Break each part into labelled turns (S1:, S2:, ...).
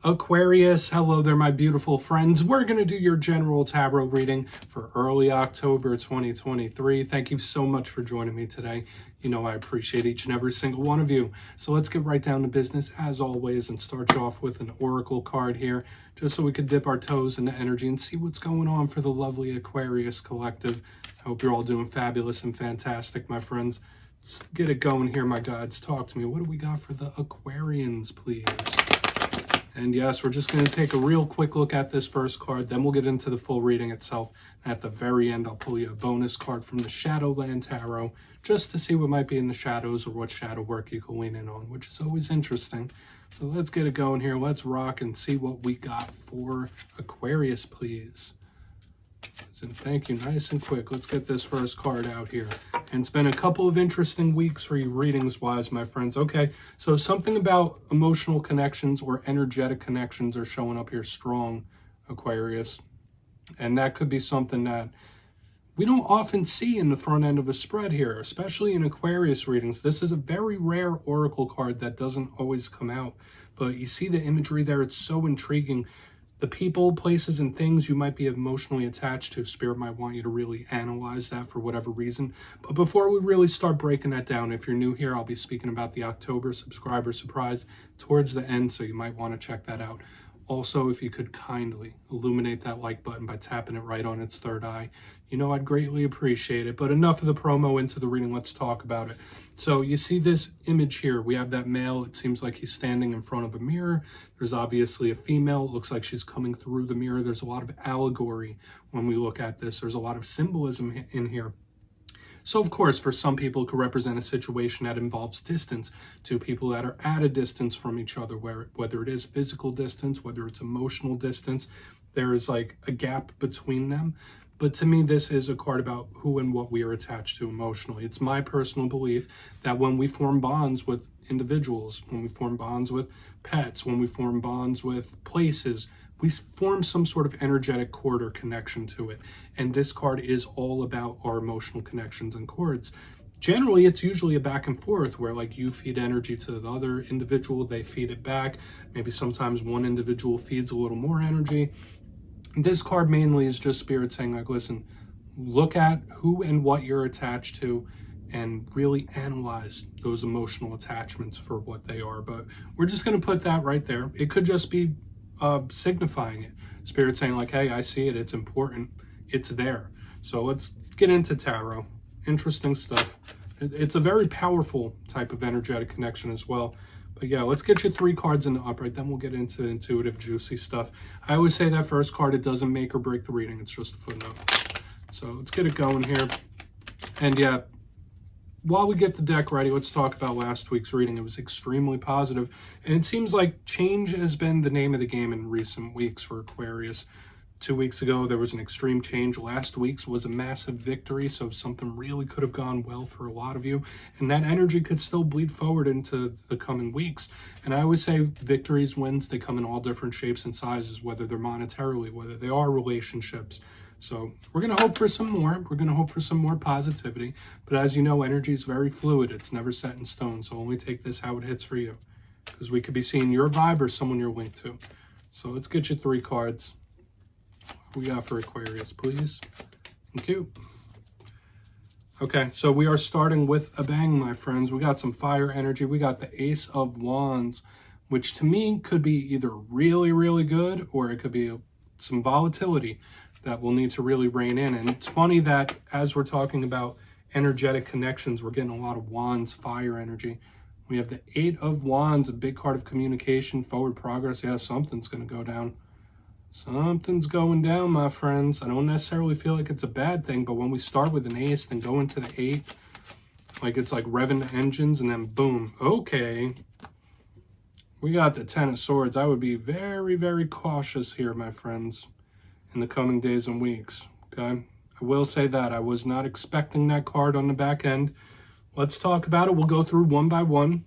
S1: Aquarius, hello there, my beautiful friends. We're going to do your general tarot reading for early October 2023. Thank you so much for joining me today. You know I appreciate each and every single one of you. So let's get right down to business as always and start you off with an oracle card here, just so we could dip our toes into energy and see what's going on for the lovely Aquarius collective. I hope you're all doing fabulous and fantastic, my friends. Let's get it going here, my gods. Talk to me. What do we got for the Aquarians, please? And yes, we're just going to take a real quick look at this first card, then we'll get into the full reading itself. At the very end, I'll pull you a bonus card from the Shadowland Tarot, just to see what might be in the shadows or what shadow work you can lean in on, which is always interesting. So let's get it going here. Let's rock and see what we got for Aquarius, please. And thank you, nice and quick. Let's get this first card out here. And it's been a couple of interesting weeks for you readings-wise, my friends. Okay, so something about emotional connections or energetic connections are showing up here strong, Aquarius. And that could be something that we don't often see in the front end of a spread here, especially in Aquarius readings. This is a very rare oracle card that doesn't always come out. But you see the imagery there, it's so intriguing. The people, places, and things you might be emotionally attached to, Spirit might want you to really analyze that for whatever reason. But before we really start breaking that down, if you're new here, I'll be speaking about the October subscriber surprise towards the end, so you might want to check that out. Also, if you could kindly illuminate that like button by tapping it right on its third eye, you know I'd greatly appreciate it. But enough of the promo, into the reading, let's talk about it. So you see this image here. We have that male. It seems like he's standing in front of a mirror. There's obviously a female. It looks like she's coming through the mirror. There's a lot of allegory when we look at this. There's a lot of symbolism in here. So, of course, for some people, it could represent a situation that involves distance. Two people that are at a distance from each other, whether it is physical distance, whether it's emotional distance, there is like a gap between them. But to me, this is a card about who and what we are attached to emotionally. It's my personal belief that when we form bonds with individuals, when we form bonds with pets, when we form bonds with places, we form some sort of energetic cord or connection to it. And this card is all about our emotional connections and cords. Generally, it's usually a back and forth where like you feed energy to the other individual, they feed it back. Maybe sometimes one individual feeds a little more energy. This card mainly is just Spirit saying like, listen, look at who and what you're attached to and really analyze those emotional attachments for what they are. But we're just going to put that right there. It could just be signifying it. Spirit saying like, hey, I see it. It's important. It's there. So let's get into tarot. Interesting stuff. It's a very powerful type of energetic connection as well. But yeah, let's get you 3 cards in the upright, then we'll get into the intuitive, juicy stuff. I always say that first card, it doesn't make or break the reading. It's just a footnote. So let's get it going here. And yeah, while we get the deck ready, let's talk about last week's reading. It was extremely positive, and it seems like change has been the name of the game in recent weeks for Aquarius. 2 weeks ago, there was an extreme change. Last week's was a massive victory, so something really could have gone well for a lot of you. And that energy could still bleed forward into the coming weeks. And I always say victories, wins, they come in all different shapes and sizes, whether they're monetarily, whether they are relationships. So we're going to hope for some more. We're going to hope for some more positivity. But as you know, energy is very fluid. It's never set in stone. So only take this how it hits for you. Because we could be seeing your vibe or someone you're linked to. So let's get you 3 cards. We got for Aquarius, please. Thank you. Okay, so we are starting with a bang, my friends. We got some fire energy. We got the Ace of Wands, which to me could be either really, really good, or it could be some volatility that we'll need to really rein in. And it's funny that as we're talking about energetic connections, we're getting a lot of Wands, fire energy. We have the 8 of Wands, a big card of communication, forward progress. Yeah, something's going to go down. Something's going down, my friends. I don't necessarily feel like it's a bad thing, but when we start with an ace, then go into the 8, like it's like revving the engines, and then boom. Okay. We got the 10 of Swords. I would be very, very cautious here, my friends, in the coming days and weeks. Okay. I will say that. I was not expecting that card on the back end. Let's talk about it. We'll go through one by one,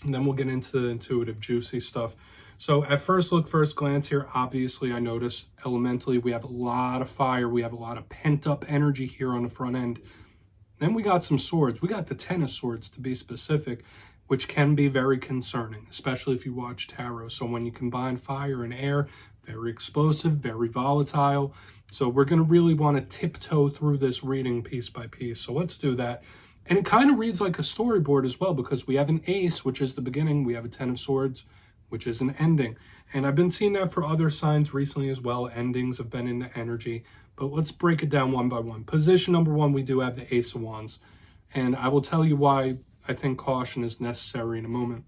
S1: and then we'll get into the intuitive, juicy stuff. So at first look, first glance here, obviously I notice elementally we have a lot of fire. We have a lot of pent up energy here on the front end. Then we got some swords. We got the 10 of Swords to be specific. which can be very concerning, especially if you watch tarot. So when you combine fire and air, very explosive, very volatile. So we're going to really want to tiptoe through this reading piece by piece. So let's do that. And it kind of reads like a storyboard as well, because we have an ace, which is the beginning. We have a 10 of swords, which is an ending. And I've been seeing that for other signs recently as well. Endings have been in the energy. But let's break it down one by one. Position number one, we do have the Ace of Wands. And I will tell you why I think caution is necessary in a moment.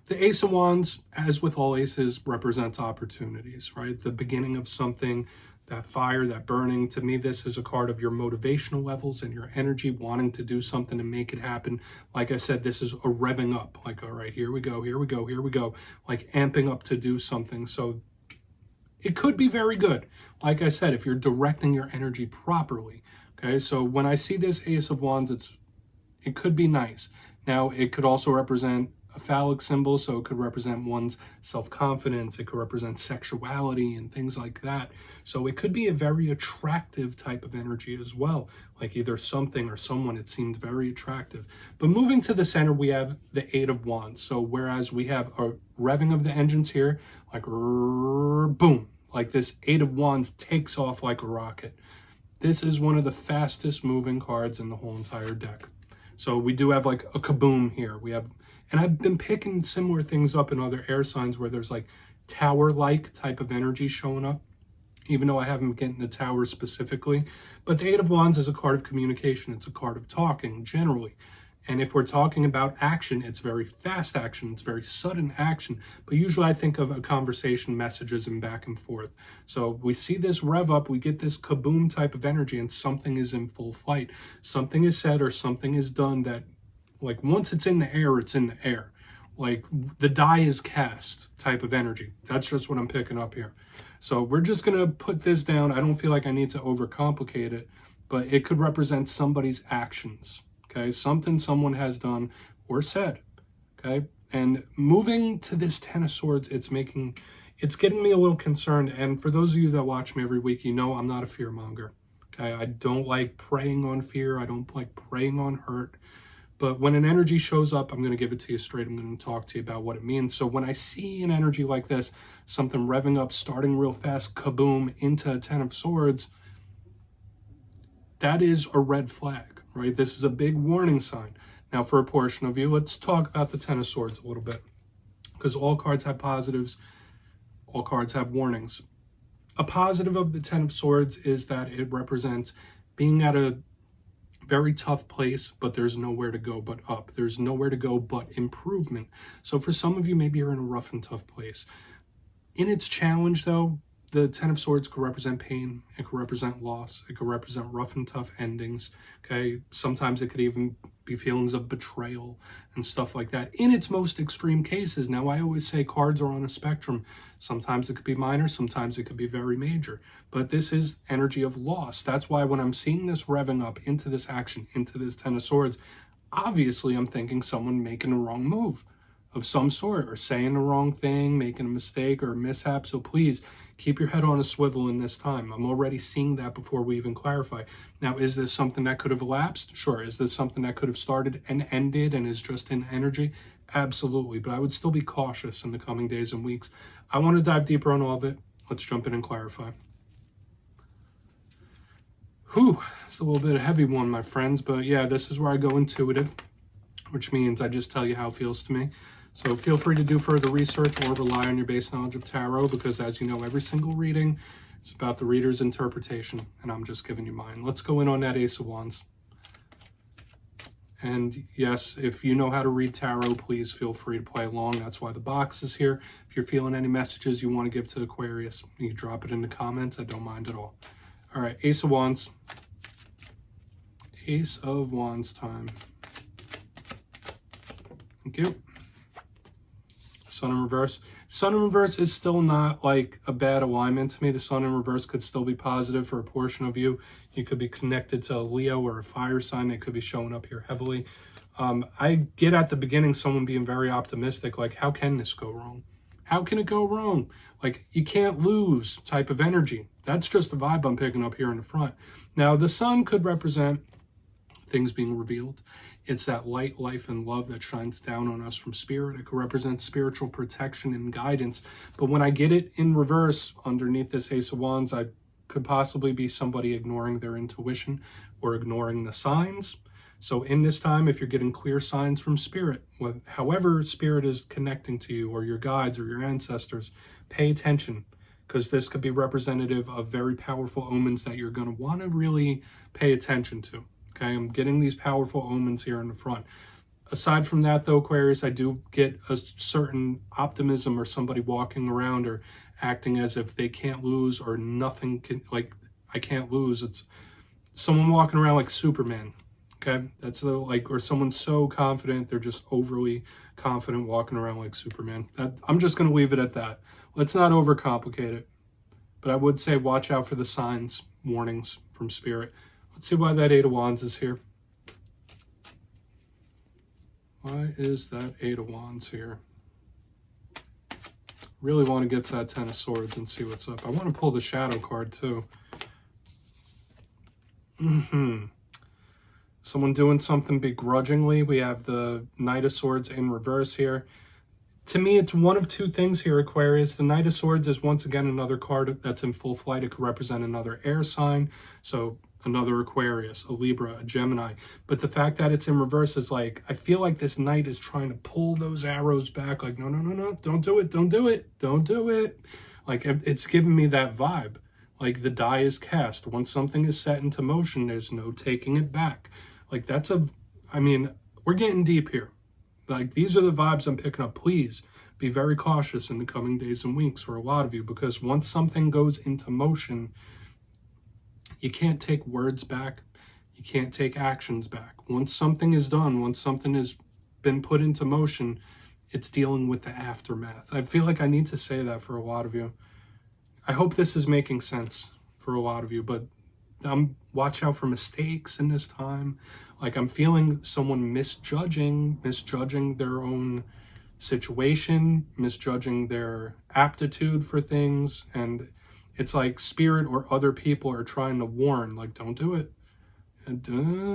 S1: The Ace of Wands, as with all aces, represents opportunities, right? The beginning of something, that fire, that burning. To me, this is a card of your motivational levels and your energy, wanting to do something and make it happen. Like I said, this is a revving up. Like, all right, here we go, here we go, here we go. Like amping up to do something. So it could be very good. Like I said, if you're directing your energy properly. Okay, so when I see this Ace of Wands, it could be nice. Now, it could also represent a phallic symbol, so it could represent one's self-confidence, it could represent sexuality and things like that. So it could be a very attractive type of energy as well, like either something or someone, it seemed very attractive. But moving to the center, we have the Eight of Wands. So whereas we have a revving of the engines here, like boom, like this Eight of Wands takes off like a rocket. This is one of the fastest moving cards in the whole entire deck. So we do have like a kaboom here. We have, and I've been picking similar things up in other air signs where there's like tower-like type of energy showing up, even though I haven't been getting the tower specifically. But the Eight of Wands is a card of communication. It's a card of talking generally. And if we're talking about action, it's very fast action. It's very sudden action. But usually I think of a conversation, messages, and back and forth. So we see this rev up, we get this kaboom type of energy, and something is in full flight. Something is said or something is done that, like, once it's in the air, it's in the air. Like, the die is cast type of energy. That's just what I'm picking up here. So we're just going to put this down. I don't feel like I need to overcomplicate it, but it could represent somebody's actions. Okay, something someone has done or said. Okay, and moving to this Ten of Swords, it's getting me a little concerned. And for those of you that watch me every week, you know I'm not a fear monger. Okay, I don't like preying on fear. I don't like preying on hurt. But when an energy shows up, I'm going to give it to you straight. I'm going to talk to you about what it means. So when I see an energy like this, something revving up, starting real fast, kaboom, into a Ten of Swords, that is a red flag. Right? This is a big warning sign. Now, for a portion of you, let's talk about the Ten of Swords a little bit, because all cards have positives, all cards have warnings. A positive of the Ten of Swords is that it represents being at a very tough place, but there's nowhere to go but up. There's nowhere to go but improvement. So for some of you, maybe you're in a rough and tough place. In its challenge, though, the Ten of Swords could represent pain, it could represent loss, it could represent rough and tough endings, okay? Sometimes it could even be feelings of betrayal and stuff like that in its most extreme cases. Now, I always say cards are on a spectrum. Sometimes it could be minor, sometimes it could be very major, but this is energy of loss. That's why when I'm seeing this revving up into this action, into this Ten of Swords, obviously I'm thinking someone making a wrong move of some sort, or saying the wrong thing, making a mistake or a mishap. So please keep your head on a swivel in this time. I'm already seeing that before we even clarify. Now, is this something that could have elapsed? Sure. Is this something that could have started and ended and is just in energy? Absolutely. But I would still be cautious in the coming days and weeks. I want to dive deeper on all of it. Let's jump in and clarify. Whew, it's a little bit of a heavy one, my friends, but yeah, this is where I go intuitive, which means I just tell you how it feels to me. So feel free to do further research or rely on your base knowledge of tarot, because as you know, every single reading is about the reader's interpretation, and I'm just giving you mine. Let's go in on that Ace of Wands. And yes, if you know how to read tarot, please feel free to play along. That's why the box is here. If you're feeling any messages you want to give to Aquarius, you can drop it in the comments. I don't mind at all. All right, Ace of Wands. Ace of Wands time. Thank you. Sun in reverse. Sun in reverse is still not like a bad alignment to me. The sun in reverse could still be positive for a portion of you. You could be connected to a Leo or a fire sign that could be showing up here heavily. I get at the beginning someone being very optimistic, like, how can this go wrong? How can it go wrong? Like, you can't lose type of energy. That's just the vibe I'm picking up here in the front. Now, the sun could represent things being revealed. It's that light, life, and love that shines down on us from spirit. It could represent spiritual protection and guidance. But when I get it in reverse underneath this Ace of Wands, I could possibly be somebody ignoring their intuition or ignoring the signs. So in this time, if you're getting clear signs from spirit, however spirit is connecting to you or your guides or your ancestors, pay attention, because this could be representative of very powerful omens that you're going to want to really pay attention to. Okay, I'm getting these powerful omens here in the front. Aside from that, though, Aquarius, I do get a certain optimism or somebody walking around or acting as if they can't lose or nothing can, like, I can't lose. It's someone walking around like Superman. Okay, that's the, like, or someone so confident, they're just overly confident walking around like Superman. I'm just going to leave it at that. Let's not overcomplicate it. But I would say watch out for the signs, warnings from spirit. Let's see why that Eight of Wands is here. Why is that Eight of Wands here? Really want to get to that Ten of Swords and see what's up. I want to pull the Shadow card too. Someone doing something begrudgingly. We have the Knight of Swords in reverse here. To me, it's one of two things here, Aquarius. The Knight of Swords is once again another card that's in full flight. It could represent another air sign. So another Aquarius, a Libra, a Gemini. But the fact that it's in reverse is like, I feel like this Knight is trying to pull those arrows back. Like, no, no, no, no, don't do it, don't do it, don't do it. Like, it's giving me that vibe. Like, the die is cast. Once something is set into motion, there's no taking it back. Like, that's I mean, we're getting deep here. Like, these are the vibes I'm picking up. Please be very cautious in the coming days and weeks for a lot of you, because once something goes into motion, you can't take words back. You can't take actions back. Once something is done, once something has been put into motion, it's dealing with the aftermath. I feel like I need to say that for a lot of you. I hope this is making sense for a lot of you, but watch out for mistakes in this time. Like, I'm feeling someone misjudging their own situation, misjudging their aptitude for things, and it's like spirit or other people are trying to warn, like, don't do it, and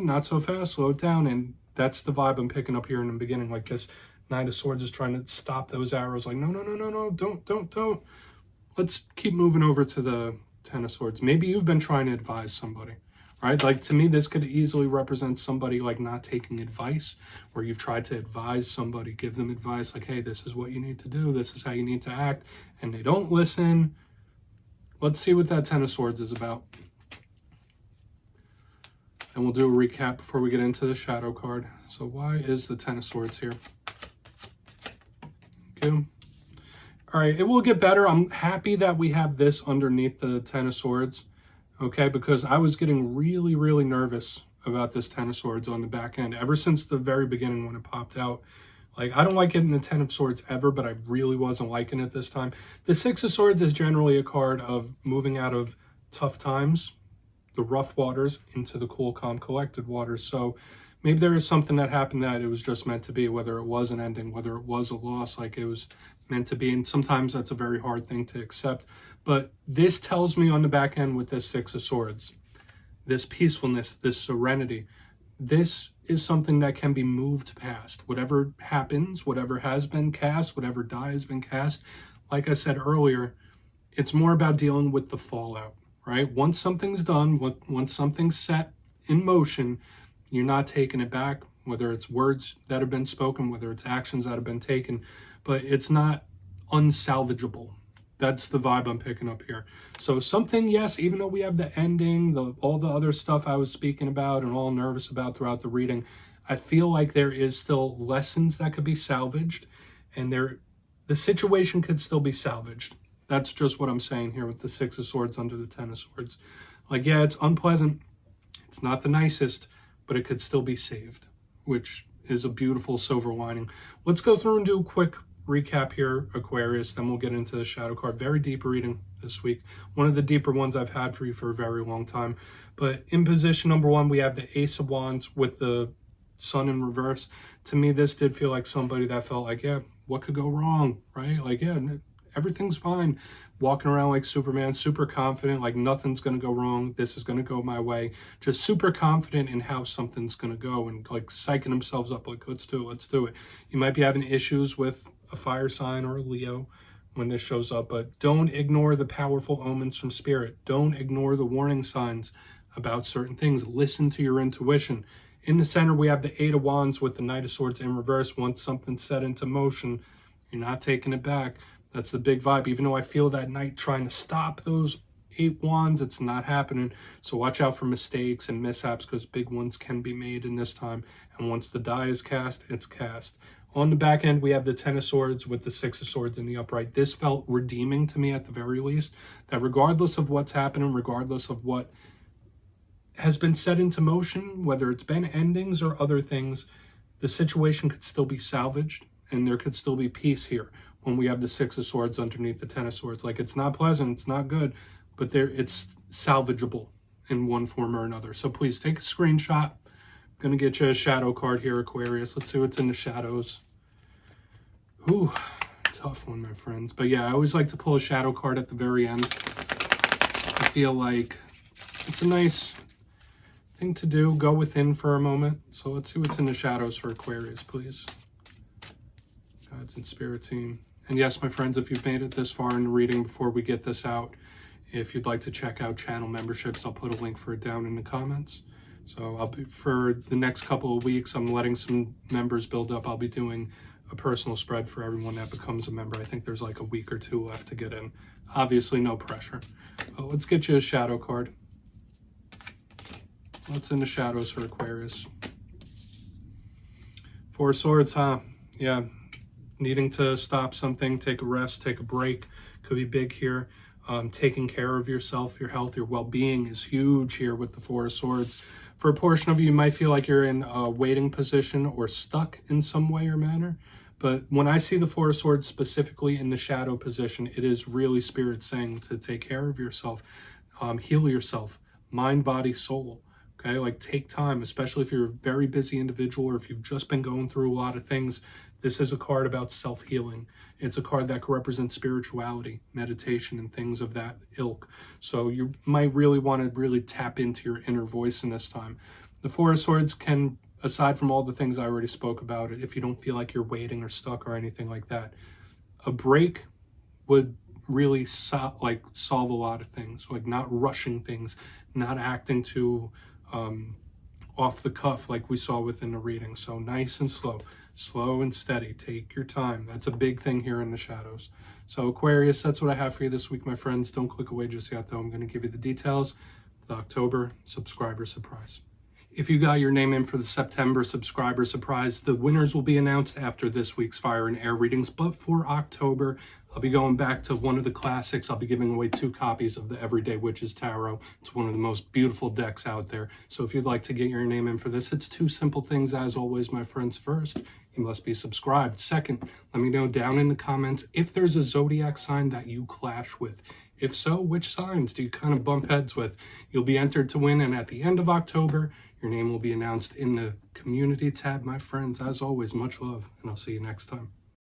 S1: not so fast, slow it down. And that's the vibe I'm picking up here in the beginning. Like, this Knight of Swords is trying to stop those arrows, like, no, no, no, no, no, don't. Let's keep moving over to the Ten of Swords. Maybe you've been trying to advise somebody, right? Like, to me, this could easily represent somebody like not taking advice, where you've tried to advise somebody, give them advice, like, hey, this is what you need to do, this is how you need to act, and they don't listen. Let's see what that Ten of Swords is about. And we'll do a recap before we get into the Shadow card. So why is the Ten of Swords here? Okay. All right, it will get better. I'm happy that we have this underneath the Ten of Swords, okay, because I was getting really, really nervous about this Ten of Swords on the back end ever since the very beginning when it popped out. Like, I don't like getting the Ten of Swords ever, but I really wasn't liking it this time. The Six of Swords is generally a card of moving out of tough times, the rough waters, into the cool, calm, collected waters. So maybe there is something that happened that it was just meant to be, whether it was an ending, whether it was a loss, like it was meant to be. And sometimes that's a very hard thing to accept. But this tells me on the back end with this Six of Swords, this peacefulness, this serenity, this is something that can be moved past. Whatever happens, whatever has been cast, whatever die has been cast, like I said earlier, it's more about dealing with the fallout, right? Once something's done, once something's set in motion, you're not taking it back, whether it's words that have been spoken, whether it's actions that have been taken, but it's not unsalvageable. That's the vibe I'm picking up here. So something, yes, even though we have the ending, all the other stuff I was speaking about and all nervous about throughout the reading, I feel like there is still lessons that could be salvaged, and the situation could still be salvaged. That's just what I'm saying here with the Six of Swords under the Ten of Swords. Like, yeah, it's unpleasant. It's not the nicest, but it could still be saved, which is a beautiful silver lining. Let's go through and do a quick recap here, Aquarius, then we'll get into the Shadow card. Very deep reading this week. One of the deeper ones I've had for you for a very long time. But in position number one, we have the Ace of Wands with the Sun in reverse. To me, this did feel like somebody that felt like, yeah, what could go wrong, right? Like, yeah, everything's fine. Walking around like Superman, super confident, like nothing's going to go wrong. This is going to go my way. Just super confident in how something's going to go and like psyching themselves up like, let's do it, let's do it. You might be having issues with a fire sign or a Leo when this shows up, but don't ignore the powerful omens from spirit. Don't ignore the warning signs about certain things. Listen to your intuition. In the center, we have the Eight of Wands with the Knight of Swords in reverse. Once something's set into motion, you're not taking it back. That's the big vibe. Even though I feel that Knight trying to stop those 8 wands, it's not happening. So watch out for mistakes and mishaps, because big ones can be made in this time. And once the die is cast, it's cast. On the back end, we have the 10 of Swords with the 6 of Swords in the upright. This felt redeeming to me at the very least, that regardless of what's happening, regardless of what has been set into motion, whether it's been endings or other things, the situation could still be salvaged and there could still be peace here when we have the 6 of Swords underneath the 10 of Swords. Like, it's not pleasant, it's not good, but it's salvageable in one form or another. So please take a screenshot. I'm going to get you a shadow card here, Aquarius. Let's see what's in the shadows. Ooh, tough one, my friends. But yeah, I always like to pull a shadow card at the very end. I feel like it's a nice thing to do. Go within for a moment. So let's see what's in the shadows for Aquarius, please. Guides and Spirit Team. And yes, my friends, if you've made it this far in the reading before we get this out, if you'd like to check out channel memberships, I'll put a link for it down in the comments. So for the next couple of weeks, I'm letting some members build up. I'll be doing a personal spread for everyone that becomes a member. I think there's like a week or 2 left to get in. Obviously, no pressure. But let's get you a shadow card. What's in the shadows for Aquarius? 4 of Swords, huh? Yeah. Needing to stop something, take a rest, take a break. Could be big here. Taking care of yourself, your health, your well-being is huge here with the 4 of Swords. For a portion of you, you might feel like you're in a waiting position or stuck in some way or manner. But when I see the 4 of Swords specifically in the shadow position, it is really Spirit saying to take care of yourself, heal yourself, mind, body, soul. Okay, like take time, especially if you're a very busy individual or if you've just been going through a lot of things. This is a card about self-healing. It's a card that could represent spirituality, meditation, and things of that ilk. So you might really want to really tap into your inner voice in this time. The 4 of Swords can, aside from all the things I already spoke about, if you don't feel like you're waiting or stuck or anything like that, a break would really solve a lot of things, like not rushing things, not acting too off the cuff like we saw within the reading. So nice and slow and steady. Take your time. That's a big thing here in the shadows. So Aquarius, that's what I have for you this week, my friends. Don't click away just yet, though. I'm going to give you the details. The October subscriber surprise. If you got your name in for the September subscriber surprise, the winners will be announced after this week's Fire and Air readings. But for October, I'll be going back to one of the classics. I'll be giving away 2 copies of the Everyday Witches Tarot. It's one of the most beautiful decks out there. So if you'd like to get your name in for this, it's 2 simple things, as always, my friends. First, you must be subscribed. Second, let me know down in the comments if there's a zodiac sign that you clash with. If so, which signs do you kind of bump heads with? You'll be entered to win, and at the end of October, your name will be announced in the community tab, my friends. As always, much love, and I'll see you next time.